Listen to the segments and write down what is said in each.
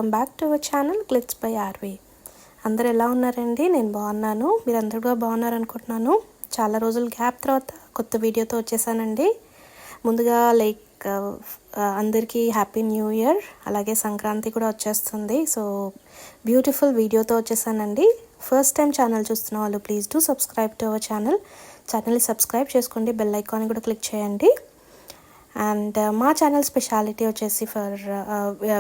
Welcome back to our channel Glitz by RV. అందరు ఎలా ఉన్నారండి? నేను బాగున్నాను, మీరు అందరూ కూడా బాగున్నారనుకుంటున్నాను. చాలా రోజుల గ్యాప్ తర్వాత కొత్త వీడియోతో వచ్చేసానండి. ముందుగా అందరికీ హ్యాపీ న్యూ ఇయర్, అలాగే సంక్రాంతి కూడా వచ్చేస్తుంది. సో బ్యూటిఫుల్ వీడియోతో వచ్చేసానండి. ఫస్ట్ టైం ఛానల్ చూస్తున్న వాళ్ళు please do subscribe to our ఛానల్ని సబ్స్క్రైబ్ చేసుకోండి, బెల్ ఐకాన్ కూడా క్లిక్ చేయండి. అండ్ మా ఛానల్ స్పెషాలిటీ వచ్చేసి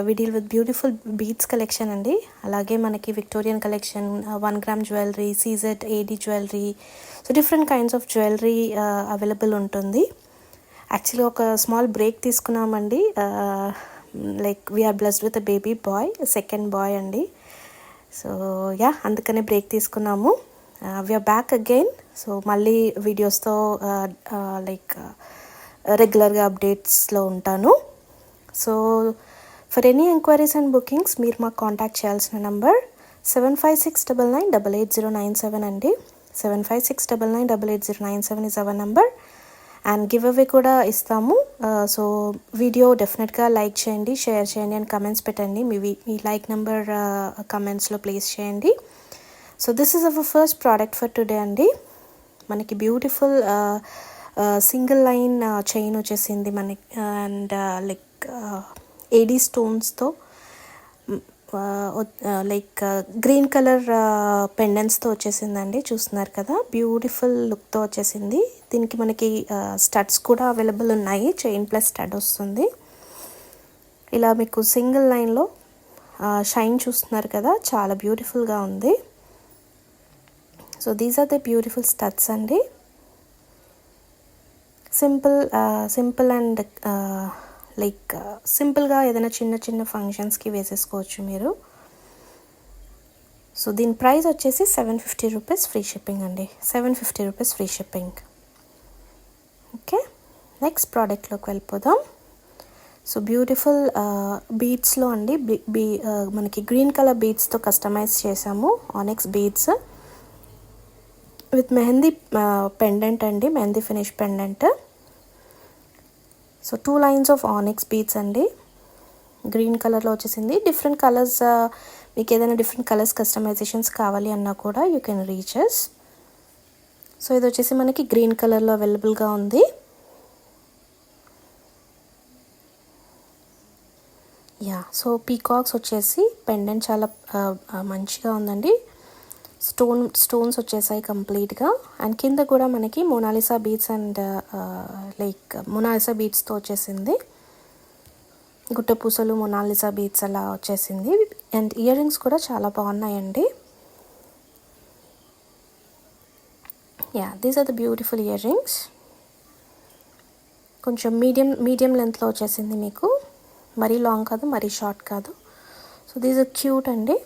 we deal with beautiful beads collection అండి. అలాగే మనకి Victorian collection, 1 gram jewellery, CZ AD jewellery, so different kinds of jewellery available ఉంటుంది. యాక్చువల్లీ ఒక స్మాల్ బ్రేక్ తీసుకున్నామండి. We are blessed with a baby boy, second boy అండి. So అందుకనే break తీసుకున్నాము. We are back again. So మళ్ళీ వీడియోస్తో రెగ్యులర్గా అప్డేట్స్లో ఉంటాను. So for any enquiries and bookings మీరు మాకు కాంటాక్ట్ చేయాల్సిన నంబర్ 7569988097 అండి. 7569988097 is our number. And give away కూడా ఇస్తాము. సో వీడియో డెఫినెట్గా లైక్ చేయండి, షేర్ చేయండి అండ్ కమెంట్స్ పెట్టండి. మీ లైక్ నెంబర్ కమెంట్స్లో ప్లేస్ చేయండి. So this is our first product for today అండి. మనకి బ్యూటిఫుల్ సింగిల్ లైన్ చైన్ వచ్చేసింది మనకి. అండ్ ఏడీ స్టోన్స్తో గ్రీన్ కలర్ పెండెంట్స్తో వచ్చేసిందండి. చూస్తున్నారు కదా, బ్యూటిఫుల్ లుక్తో వచ్చేసింది. దీనికి మనకి స్టడ్స్ కూడా అవైలబుల్ ఉన్నాయి. చైన్ ప్లస్ స్టడ్ వస్తుంది. ఇలా మీకు సింగిల్ లైన్లో షైన్ చూస్తున్నారు కదా, చాలా బ్యూటిఫుల్గా ఉంది. So these are the beautiful studs అండి. సింపుల్ అండ్ సింపుల్గా ఏదైనా చిన్న చిన్న ఫంక్షన్స్కి వేసేసుకోవచ్చు మీరు. సో దీని ప్రైస్ వచ్చేసి 750 రూపీస్ ఫ్రీ షిప్పింగ్ అండి. 750 rupees free shipping. Okay, next ప్రోడక్ట్లోకి వెళ్ళిపోదాం. సో బ్యూటిఫుల్ బీడ్స్లో అండి, మనకి గ్రీన్ కలర్ బీడ్స్తో కస్టమైజ్ చేసాము. Onyx beads with mehndi pendant అండి, mehndi finish pendant. So 2 lines of onyx beads అండి, గ్రీన్ కలర్లో వచ్చేసింది. డిఫరెంట్ కలర్స్, మీకు ఏదైనా డిఫరెంట్ కలర్స్ కస్టమైజేషన్స్ కావాలి అన్నా కూడా యూ కెన్ రీచెస్. సో ఇది వచ్చేసి మనకి గ్రీన్ కలర్లో అవైలబుల్గా ఉంది. సో పీకాక్స్ వచ్చేసి పెండెంట్ చాలా మంచిగా ఉందండి. స్టోన్స్ వచ్చేసాయి కంప్లీట్గా. అండ్ కింద కూడా మనకి మొనాలిసా బీడ్స్ అండ్ మొనాలిసా బీడ్స్తో వచ్చేసింది. గుట్టపూసలు, మొనాలిసా బీడ్స్ అలా వచ్చేసింది. అండ్ ఇయర్ రింగ్స్ కూడా చాలా బాగున్నాయండి. These are the beautiful ear rings. కొంచెం మీడియం లెంత్లో వచ్చేసింది మీకు. మరీ లాంగ్ కాదు, మరీ షార్ట్ కాదు. సో దీస్ ఆర్ క్యూట్ అండి.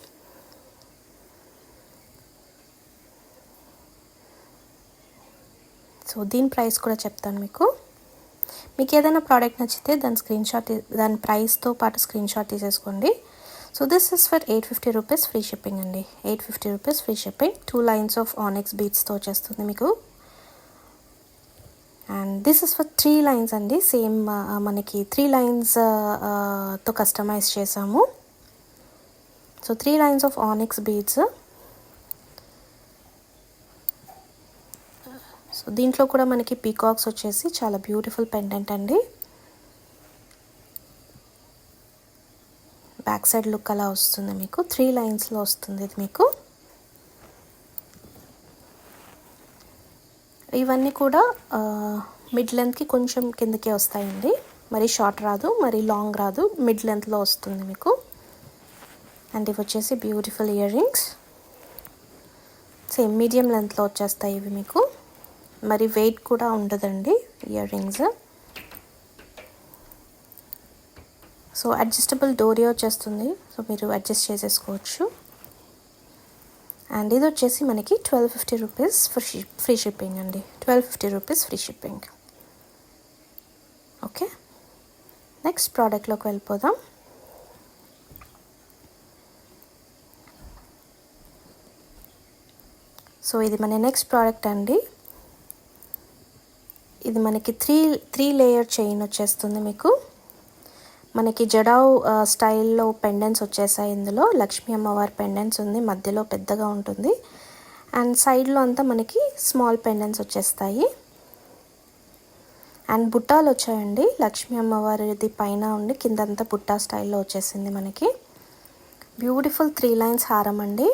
సో దీని ప్రైస్ కూడా చెప్తాను మీకు. ఏదైనా ప్రోడక్ట్ నచ్చితే దాని ప్రైస్తో పాటు స్క్రీన్ షాట్ తీసేసుకోండి. So this is for 850 rupees free shipping అండి. 850 rupees free shipping. 2 lines of onyx బీడ్స్తో వచ్చేస్తుంది మీకు. And this is for 3 lines అండి. సేమ్ మనకి 3 లైన్స్తో కస్టమైజ్ చేసాము. So 3 lines of onyx beads. So దీంట్లో కూడా మనకి పీకాక్స్ వచ్చేసి చాలా బ్యూటిఫుల్ పెండెంట్ అండి. బ్యాక్ సైడ్ లుక్ అలా వస్తుంది మీకు. 3 లైన్స్లో వస్తుంది ఇది మీకు. ఇవన్నీ కూడా మిడ్ లెంత్కి కొంచెం కిందకే వస్తాయండి. మరీ షార్ట్ రాదు, మరీ లాంగ్ రాదు, మిడ్ లెంత్లో వస్తుంది మీకు. అండ్ ఇవి వచ్చేసి beautiful ear rings. Same medium లెంత్లో వచ్చేస్తాయి ఇవి మీకు. మరి వెయిట్ కూడా ఉండదండి ఇయర్ రింగ్స్. సో అడ్జస్టబుల్ డోరీ వచ్చేస్తుంది. సో మీరు అడ్జస్ట్ చేసేసుకోవచ్చు. అండ్ ఇది వచ్చేసి మనకి 1250 రూపీస్ ఫ్రీ షిప్పింగ్ అండి. 1250 rupees free shipping. Okay, next ప్రోడక్ట్లోకి వెళ్ళిపోదాం. సో ఇది మన నెక్స్ట్ ప్రోడక్ట్ అండి. ఇది మనకి త్రీ లేయర్ చైన్ వచ్చేస్తుంది మీకు. మనకి జడావ్ స్టైల్లో పెండెంట్స్ వచ్చేసాయి. ఇందులో లక్ష్మీ అమ్మవారి పెండెంట్స్ ఉంది, మధ్యలో పెద్దగా ఉంటుంది అండ్ సైడ్లో అంతా మనకి స్మాల్ పెండెంట్స్ వచ్చేస్తాయి. అండ్ బుట్టాలు వచ్చాయండి. లక్ష్మీ అమ్మవారిది పైన ఉండి కిందంతా బుట్టా స్టైల్లో వచ్చేసింది మనకి. బ్యూటిఫుల్ 3 లైన్స్ హారం అండి.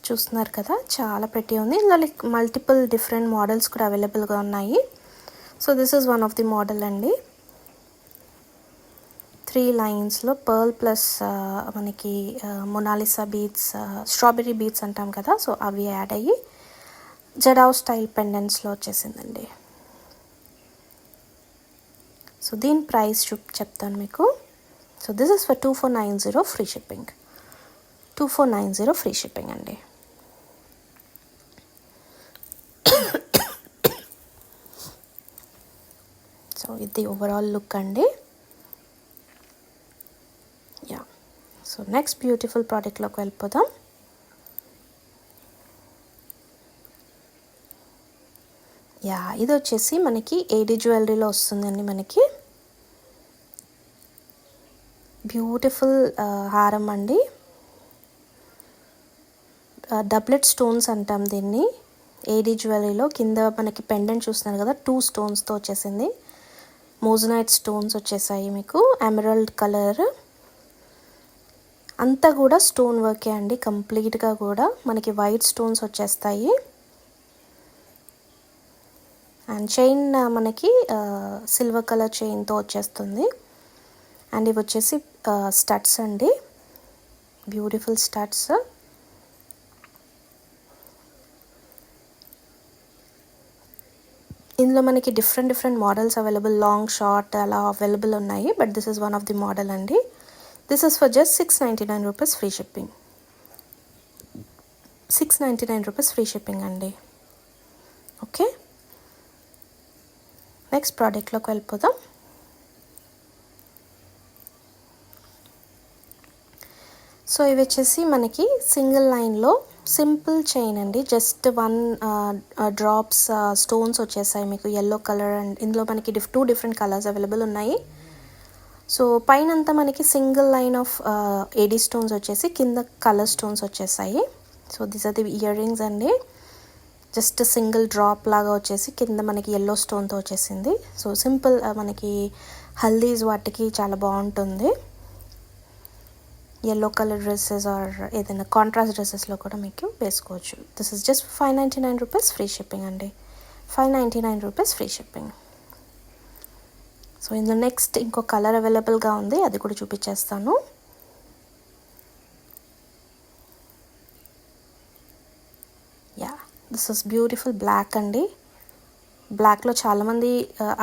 చూస్తున్నారు కదా, చాలా ప్రెటీ ఉంది. ఇందులో లైక్ మల్టిపుల్ డిఫరెంట్ మోడల్స్ కూడా అవైలబుల్గా ఉన్నాయి. So this is one of the model అండి. 3 లైన్స్లో పర్ల్ ప్లస్ మనకి మొనాలిసా బీడ్స్, స్ట్రాబెర్రీ బీడ్స్ అంటాం కదా, సో అవి యాడ్ అయ్యి జడావ్ స్టైల్ పెండెంట్స్లో వచ్చేసిందండి. సో దీని ప్రైస్ చెప్తాను మీకు. So this is for 2490 free shipping. 2490 free shipping అండి. సో ఇది ఓవరాల్ లుక్ అండి. యా, సో నెక్స్ట్ బ్యూటిఫుల్ ప్రోడక్ట్లోకి వెళ్ళిపోదాం. యా, ఇది వచ్చేసి మనకి ఏడీ జ్యువెలరీలో వస్తుందండి. మనకి బ్యూటిఫుల్ హారం అండి. డబ్లెట్ స్టోన్స్ అంటాం దీన్ని. ఏడీ జ్యువెలరీలో కింద మనకి పెండెంట్ చూస్తున్నారు కదా, 2 స్టోన్స్తో వచ్చేసింది. మోజనైట్ స్టోన్స్ వచ్చేసాయి మీకు, ఎమరల్డ్ కలర్ అంతా కూడా స్టోన్ వర్కే అండి. కంప్లీట్గా కూడా మనకి వైట్ స్టోన్స్ వచ్చేస్తాయి. అండ్ చైన్ మనకి సిల్వర్ కలర్ చైన్తో వచ్చేస్తుంది. అండ్ ఇవి వచ్చేసి స్టడ్స్ అండి, బ్యూటిఫుల్ స్టడ్స్. ఇందులో మనకి different models available, long short అలా అవైలబుల్ ఉన్నాయి. But this is one of the model అండి. This is for just 699 rupees free shipping. 699 rupees free shipping అండి. ఓకే, నెక్స్ట్ ప్రోడక్ట్లోకి వెళ్ళిపోదాం. సో ఇవి వచ్చేసి మనకి సింగిల్ లైన్లో సింపుల్ చైన్ అండి. జస్ట్ 1 డ్రాప్స్ స్టోన్స్ వచ్చేసాయి మీకు, ఎల్లో కలర్. అండ్ ఇందులో మనకి 2 డిఫరెంట్ కలర్స్ అవైలబుల్ ఉన్నాయి. సో పైన అంతా మనకి single line of AD stones వచ్చేసి కింద కలర్ స్టోన్స్ వచ్చేసాయి. So this are the earrings అండి. జస్ట్ సింగిల్ డ్రాప్ లాగా వచ్చేసి కింద మనకి ఎల్లో స్టోన్తో వచ్చేసింది. సో సింపుల్ మనకి హల్దీస్ వాటికి చాలా బాగుంటుంది. ఎల్లో కలర్ డ్రెస్సెస్ ఆర్ ఏదైనా కాంట్రాస్ట్ డ్రెస్సెస్లో కూడా మీకు వేసుకోవచ్చు. This is just 599 rupees free shipping అండి. 599 రూపీస్ ఫ్రీ షిప్పింగ్. సో ఇందులో నెక్స్ట్ ఇంకో కలర్ అవైలబుల్గా ఉంది, అది కూడా చూపించేస్తాను. Yeah, this is beautiful black అండి. బ్లాక్లో చాలామంది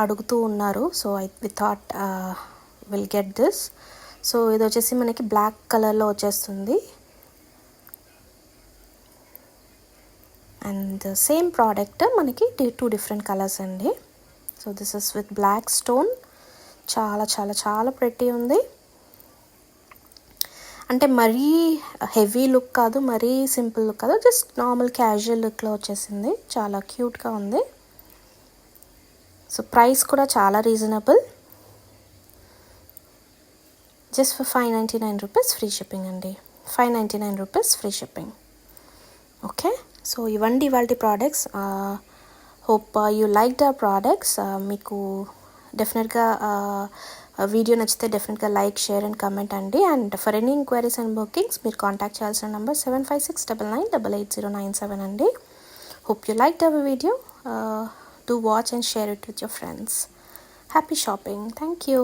అడుగుతూ ఉన్నారు. So we thought will get this. So ఇది వచ్చేసి మనకి బ్లాక్ కలర్లో వచ్చేస్తుంది. అండ్ సేమ్ ప్రోడక్ట్ మనకి 2 డిఫరెంట్ కలర్స్ అండి. So this is with black stone. చాలా చాలా చాలా ప్రెటీ ఉంది. అంటే మరీ హెవీ లుక్ కాదు, మరీ సింపుల్ లుక్ కాదు, జస్ట్ నార్మల్ క్యాజువల్ లుక్లో వచ్చేసింది. చాలా క్యూట్గా ఉంది. సో ప్రైస్ కూడా చాలా reasonable. Just for 599 rupees free shipping అండి. 599 rupees free shipping. Okay, so ఇవండి ఇవాల్టి products. Hope you liked hour products. మీకు డెఫినెట్గా వీడియో నచ్చితే డెఫినెట్గా లైక్, షేర్ అండ్ కమెంట్ అండి. And for any enquiries and bookings మీరు కాంటాక్ట్ చేయాల్సిన నెంబర్ 7569988097 అండి. Hope you liked hour video. Do watch and share it with your friends. Happy shopping. Thank you.